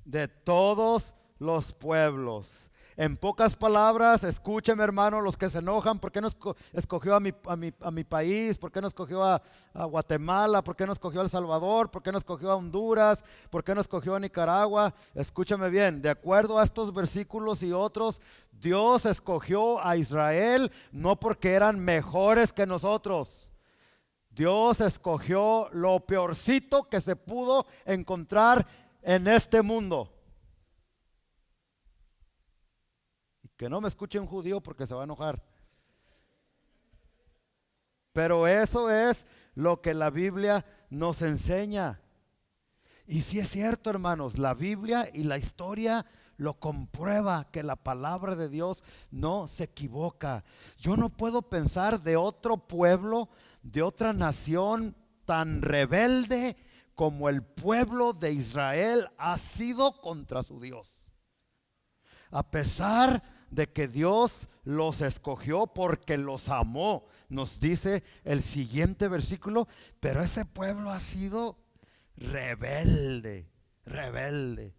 De todos los pueblos. En pocas palabras, escúcheme, hermano, los que se enojan, ¿por qué no escogió a mi país? ¿Por qué no escogió a Guatemala? ¿Por qué no escogió a El Salvador? ¿Por qué no escogió a Honduras? ¿Por qué no escogió a Nicaragua? Escúchame bien, de acuerdo a estos versículos y otros, Dios escogió a Israel no porque eran mejores que nosotros. Dios escogió lo peorcito que se pudo encontrar en este mundo. Que no me escuche un judío porque se va a enojar. Pero eso es lo que la Biblia nos enseña. Y sí es cierto, hermanos, la Biblia y la historia lo comprueba, que la palabra de Dios no se equivoca. Yo no puedo pensar de otro pueblo, de otra nación tan rebelde como el pueblo de Israel ha sido contra su Dios. A pesar de que Dios los escogió porque los amó, nos dice el siguiente versículo, pero ese pueblo ha sido rebelde, rebelde.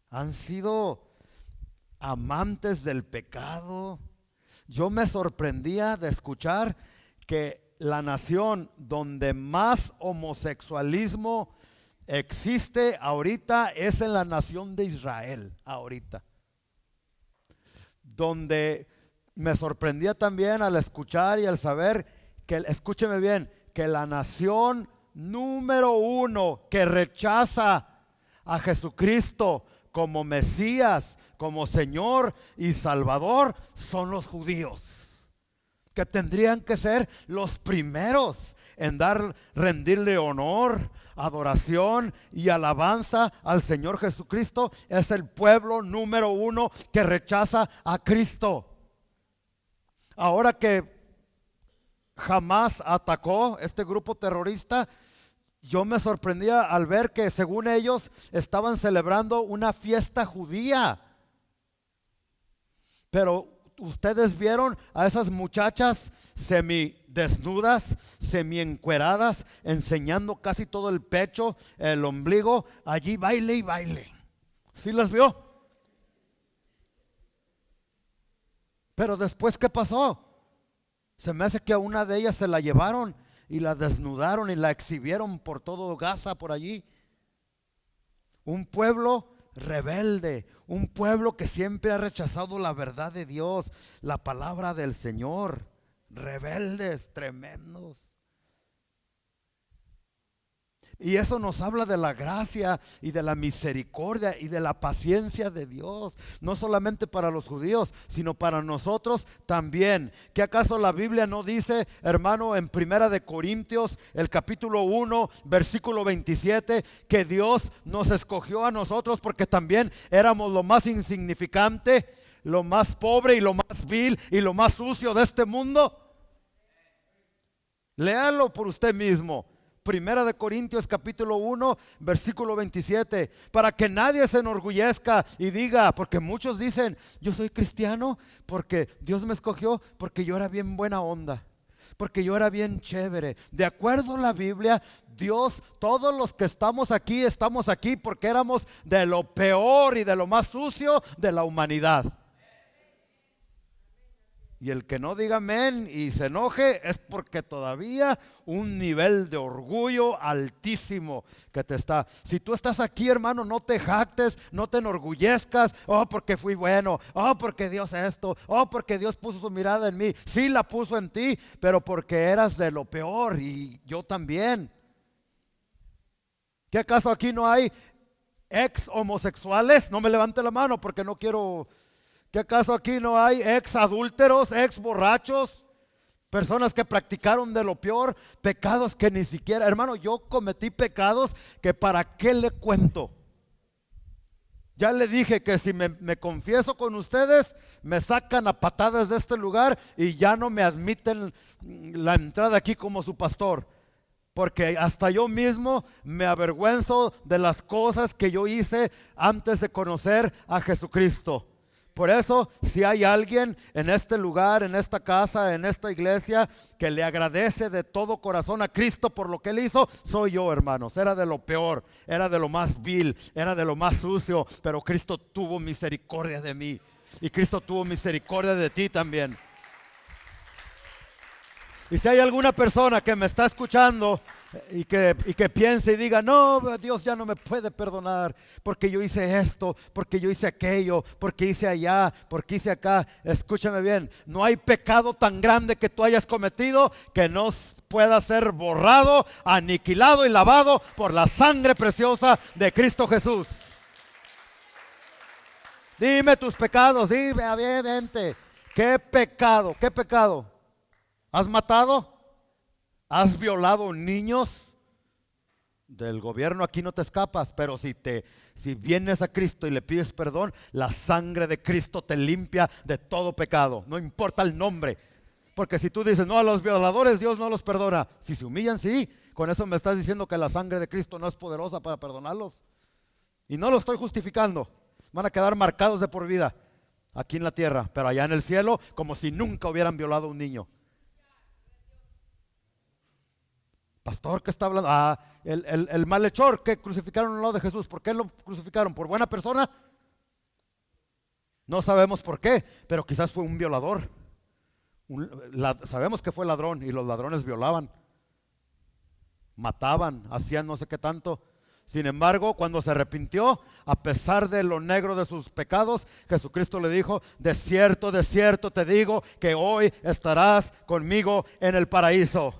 Han sido amantes del pecado. Yo me sorprendía de escuchar que la nación donde más homosexualismo existe ahorita es en la nación de Israel, ahorita. Donde me sorprendía también al escuchar y al saber que, escúcheme bien, que la nación número uno que rechaza a Jesucristo como Mesías, como Señor y Salvador, son los judíos, que tendrían que ser los primeros en rendirle honor, adoración y alabanza al Señor Jesucristo. Es el pueblo número uno que rechaza a Cristo. Ahora que Hamás atacó este grupo terrorista, yo me sorprendía al ver que según ellos estaban celebrando una fiesta judía. Pero ustedes vieron a esas muchachas semidesnudas, semiencueradas, enseñando casi todo el pecho, el ombligo, allí baile y baile. ¿Sí las vio? Pero después, ¿qué pasó? Se me hace que a una de ellas se la llevaron y la desnudaron y la exhibieron por todo Gaza, por allí. Un pueblo rebelde, un pueblo que siempre ha rechazado la verdad de Dios, la palabra del Señor. Rebeldes, tremendos. Y eso nos habla de la gracia y de la misericordia y de la paciencia de Dios, no solamente para los judíos, sino para nosotros también. ¿Qué acaso la Biblia no dice, hermano, en Primera de Corintios, el capítulo 1, versículo 27, que Dios nos escogió a nosotros porque también éramos lo más insignificante, lo más pobre y lo más vil y lo más sucio de este mundo? Léalo por usted mismo. Primera de Corintios capítulo 1 versículo 27, para que nadie se enorgullezca y diga, porque muchos dicen, yo soy cristiano porque Dios me escogió, porque yo era bien buena onda, porque yo era bien chévere. De acuerdo a la Biblia, Dios, todos los que estamos aquí porque éramos de lo peor y de lo más sucio de la humanidad. Y el que no diga amén y se enoje es porque todavía un nivel de orgullo altísimo que te está. Si tú estás aquí, hermano, no te jactes, no te enorgullezcas. Oh, porque fui bueno. Oh, porque Dios esto. Oh, porque Dios puso su mirada en mí. Sí la puso en ti, pero porque eras de lo peor y yo también. ¿Qué acaso aquí no hay ex homosexuales? No me levante la mano porque no quiero. ¿Qué acaso aquí no hay ex adúlteros, ex borrachos, personas que practicaron de lo peor, pecados que ni siquiera, hermano, yo cometí pecados que para qué le cuento? Ya le dije que si me confieso con ustedes, me sacan a patadas de este lugar y ya no me admiten la entrada aquí como su pastor. Porque hasta yo mismo me avergüenzo de las cosas que yo hice antes de conocer a Jesucristo. Por eso, si hay alguien en este lugar, en esta casa, en esta iglesia, que le agradece de todo corazón a Cristo por lo que Él hizo, soy yo, hermanos. Era de lo peor, era de lo más vil, era de lo más sucio, pero Cristo tuvo misericordia de mí. Y Cristo tuvo misericordia de ti también. Y si hay alguna persona que me está escuchando y que piense y diga, no, Dios ya no me puede perdonar porque yo hice esto, porque yo hice aquello, porque hice allá, porque hice acá. Escúchame bien, no hay pecado tan grande que tú hayas cometido que no pueda ser borrado, aniquilado y lavado por la sangre preciosa de Cristo Jesús. Dime tus pecados, dime, a ver, vente. ¿Qué pecado? ¿Qué pecado? ¿Has matado? ¿Has violado niños? Del gobierno aquí no te escapas, pero si vienes a Cristo y le pides perdón, la sangre de Cristo te limpia de todo pecado, no importa el nombre. Porque si tú dices, no, a los violadores Dios no los perdona. Si se humillan, sí. Con eso me estás diciendo que la sangre de Cristo no es poderosa para perdonarlos. Y no lo estoy justificando. Van a quedar marcados de por vida aquí en la tierra, pero allá en el cielo, como si nunca hubieran violado a un niño. Pastor, ¿qué está hablando? El malhechor que crucificaron al lado de Jesús. ¿Por qué lo crucificaron? ¿Por buena persona? No sabemos por qué, pero quizás fue un violador. Sabemos que fue ladrón y los ladrones violaban, mataban, hacían no sé qué tanto. Sin embargo, cuando se arrepintió, a pesar de lo negro de sus pecados, Jesucristo le dijo, de cierto te digo que hoy estarás conmigo en el paraíso.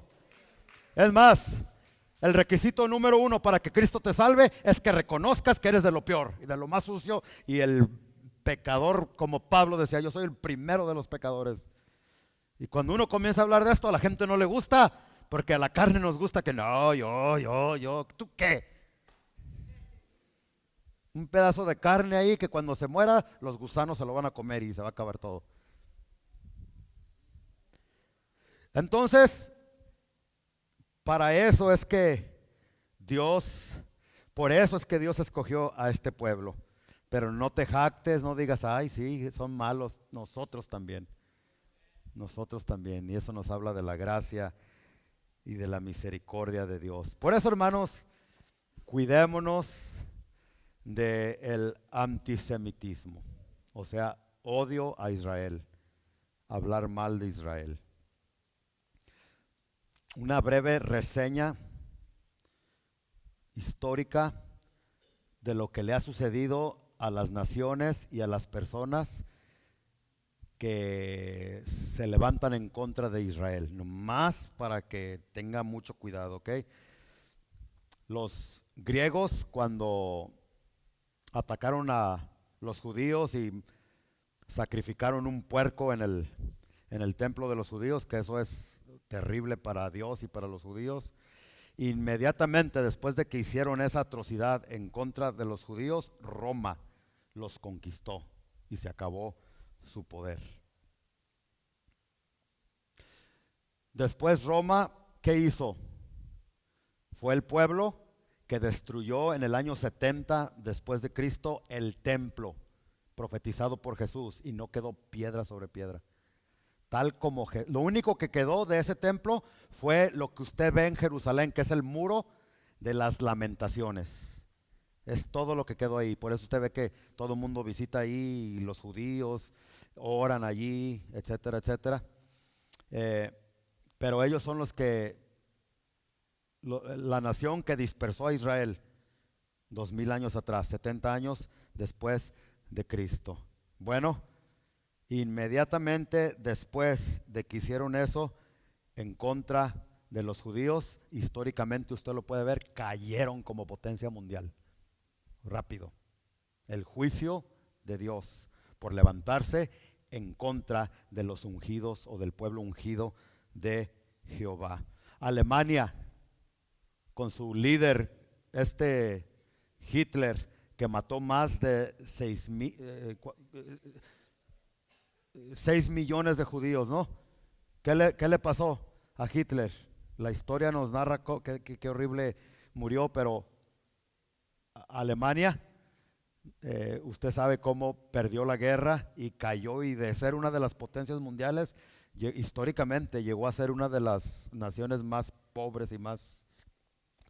Es más, el requisito número 1 para que Cristo te salve es que reconozcas que eres de lo peor y de lo más sucio y el pecador, como Pablo decía, yo soy el primero de los pecadores. Y cuando uno comienza a hablar de esto, a la gente no le gusta, porque a la carne nos gusta que no, yo, ¿tú qué? Un pedazo de carne ahí que cuando se muera los gusanos se lo van a comer y se va a acabar todo. Entonces, para eso es que por eso es que Dios escogió a este pueblo. Pero no te jactes, no digas, ay, sí, son malos. Nosotros también. Y eso nos habla de la gracia y de la misericordia de Dios. Por eso, hermanos, cuidémonos del antisemitismo. O sea, odio a Israel. Hablar mal de Israel. Una breve reseña histórica de lo que le ha sucedido a las naciones y a las personas que se levantan en contra de Israel, nomás para que tenga mucho cuidado, ¿ok? Los griegos, cuando atacaron a los judíos y sacrificaron un puerco en el templo de los judíos, que eso es terrible para Dios y para los judíos. Inmediatamente después de que hicieron esa atrocidad en contra de los judíos, Roma los conquistó y se acabó su poder. Después Roma, ¿qué hizo? Fue el pueblo que destruyó en el año 70 después de Cristo el templo profetizado por Jesús y no quedó piedra sobre piedra. Tal como lo único que quedó de ese templo fue lo que usted ve en Jerusalén, que es el muro de las lamentaciones. Es todo lo que quedó ahí. Por eso usted ve que todo el mundo visita ahí y los judíos oran allí, etcétera, etcétera. Pero ellos son la nación que dispersó a Israel 2000 años atrás, 70 años después de Cristo. Bueno, inmediatamente después de que hicieron eso en contra de los judíos, históricamente usted lo puede ver, cayeron como potencia mundial. Rápido. El juicio de Dios por levantarse en contra de los ungidos o del pueblo ungido de Jehová. Alemania, con su líder, Hitler, que mató más de 6 millones de judíos, ¿no? ¿Qué le pasó a Hitler? La historia nos narra qué horrible murió, pero Alemania Usted sabe cómo perdió la guerra y cayó, y de ser una de las potencias mundiales, históricamente llegó a ser una de las naciones más pobres y más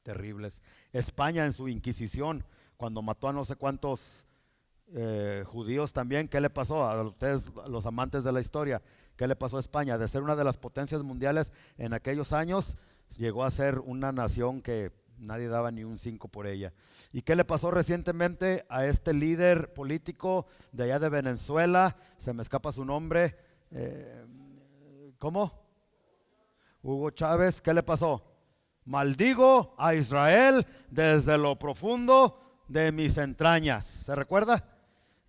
terribles. España en su Inquisición, cuando mató a no sé cuántos judíos también, ¿qué le pasó a ustedes, los amantes de la historia? ¿Qué le pasó a España? De ser una de las potencias mundiales en aquellos años, llegó a ser una nación que nadie daba ni un 5 por ella. ¿Y qué le pasó recientemente a este líder político de allá de Venezuela? Se me escapa su nombre. ¿Cómo? Hugo Chávez. ¿Qué le pasó? Maldigo a Israel desde lo profundo de mis entrañas. ¿Se recuerda?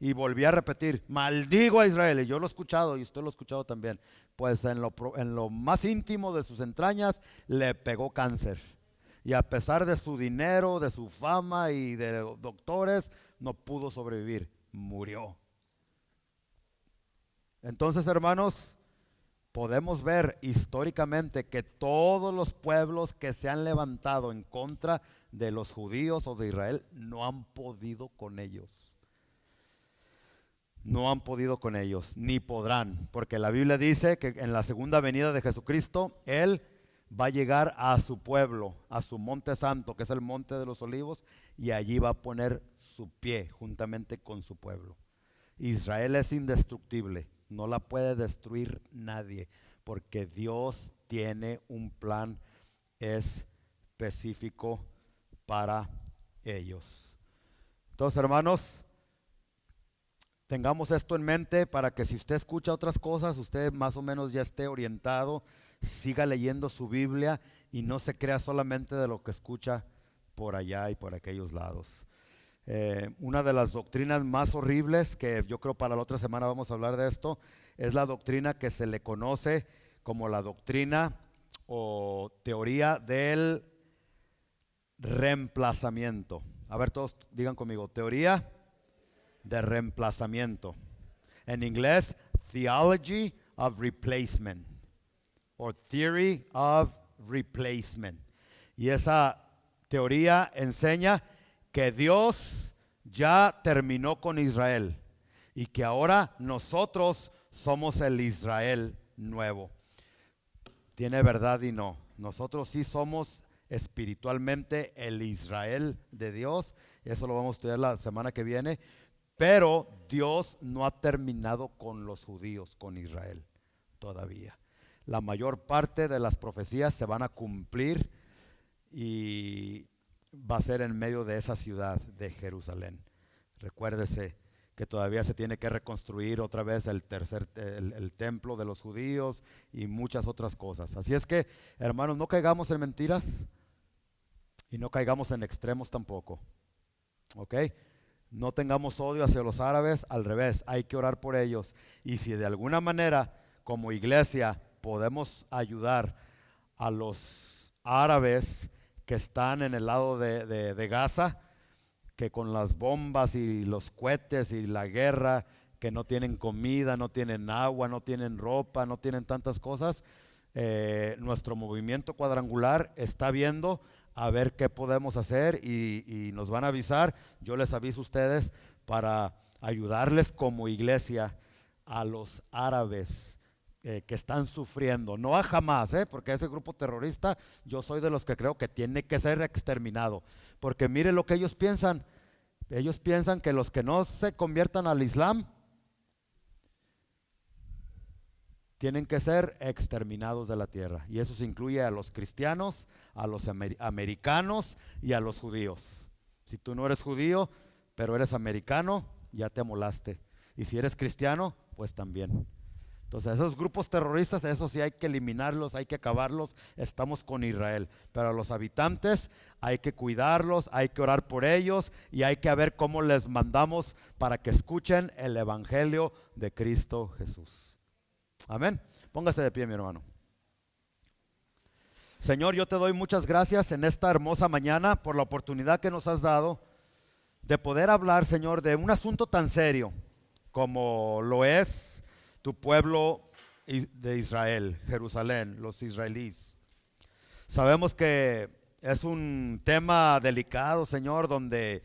Y volví a repetir, maldigo a Israel. Y yo lo he escuchado, y usted lo ha escuchado también. Pues en lo más íntimo de sus entrañas le pegó cáncer. Y a pesar de su dinero, de su fama y de doctores, no pudo sobrevivir, murió. Entonces, hermanos, podemos ver históricamente que todos los pueblos que se han levantado en contra de los judíos o de Israel no han podido con ellos. No han podido con ellos, ni podrán, porque la Biblia dice que en la segunda venida de Jesucristo, Él va a llegar a su pueblo, a su monte santo, que es el monte de los olivos, y allí va a poner su pie juntamente con su pueblo. Israel es indestructible, no la puede destruir nadie, porque Dios tiene un plan específico para ellos. Entonces, hermanos, tengamos esto en mente para que si usted escucha otras cosas, usted más o menos ya esté orientado, siga leyendo su Biblia y no se crea solamente de lo que escucha por allá y por aquellos lados. Una de las doctrinas más horribles, que yo creo para la otra semana vamos a hablar de esto, es la doctrina que se le conoce como la doctrina o teoría del reemplazamiento. A ver, todos digan conmigo, teoría de reemplazamiento. En inglés, theology of replacement o theory of replacement. Y esa teoría enseña que Dios ya terminó con Israel y que ahora nosotros somos el Israel nuevo. Tiene verdad y no. Nosotros sí somos espiritualmente el Israel de Dios. Eso lo vamos a estudiar la semana que viene. Pero Dios no ha terminado con los judíos, con Israel, todavía. La mayor parte de las profecías se van a cumplir y va a ser en medio de esa ciudad de Jerusalén. Recuérdese que todavía se tiene que reconstruir otra vez el templo de los judíos y muchas otras cosas. Así es que, hermanos, no caigamos en mentiras y no caigamos en extremos tampoco. ¿Ok? No tengamos odio hacia los árabes, al revés, hay que orar por ellos. Y si de alguna manera, como iglesia, podemos ayudar a los árabes que están en el lado de Gaza, que con las bombas y los cohetes y la guerra, que no tienen comida, no tienen agua, no tienen ropa, no tienen tantas cosas, nuestro movimiento cuadrangular está viendo a ver qué podemos hacer y nos van a avisar. Yo les aviso a ustedes para ayudarles como iglesia a los árabes que están sufriendo, no a Hamas, porque ese grupo terrorista yo soy de los que creo que tiene que ser exterminado, porque mire lo que ellos piensan que los que no se conviertan al Islam tienen que ser exterminados de la tierra, y eso se incluye a los cristianos, a los americanos y a los judíos. Si tú no eres judío pero eres americano, ya te amolaste, y si eres cristiano, pues también. Entonces esos grupos terroristas, eso sí hay que eliminarlos, hay que acabarlos. Estamos con Israel, pero a los habitantes hay que cuidarlos, hay que orar por ellos y hay que ver cómo les mandamos para que escuchen el evangelio de Cristo Jesús. Amén. Póngase de pie, mi hermano. Señor, yo te doy muchas gracias en esta hermosa mañana por la oportunidad que nos has dado de poder hablar, Señor, de un asunto tan serio como lo es tu pueblo de Israel, Jerusalén, los israelíes. Sabemos que es un tema delicado, Señor, donde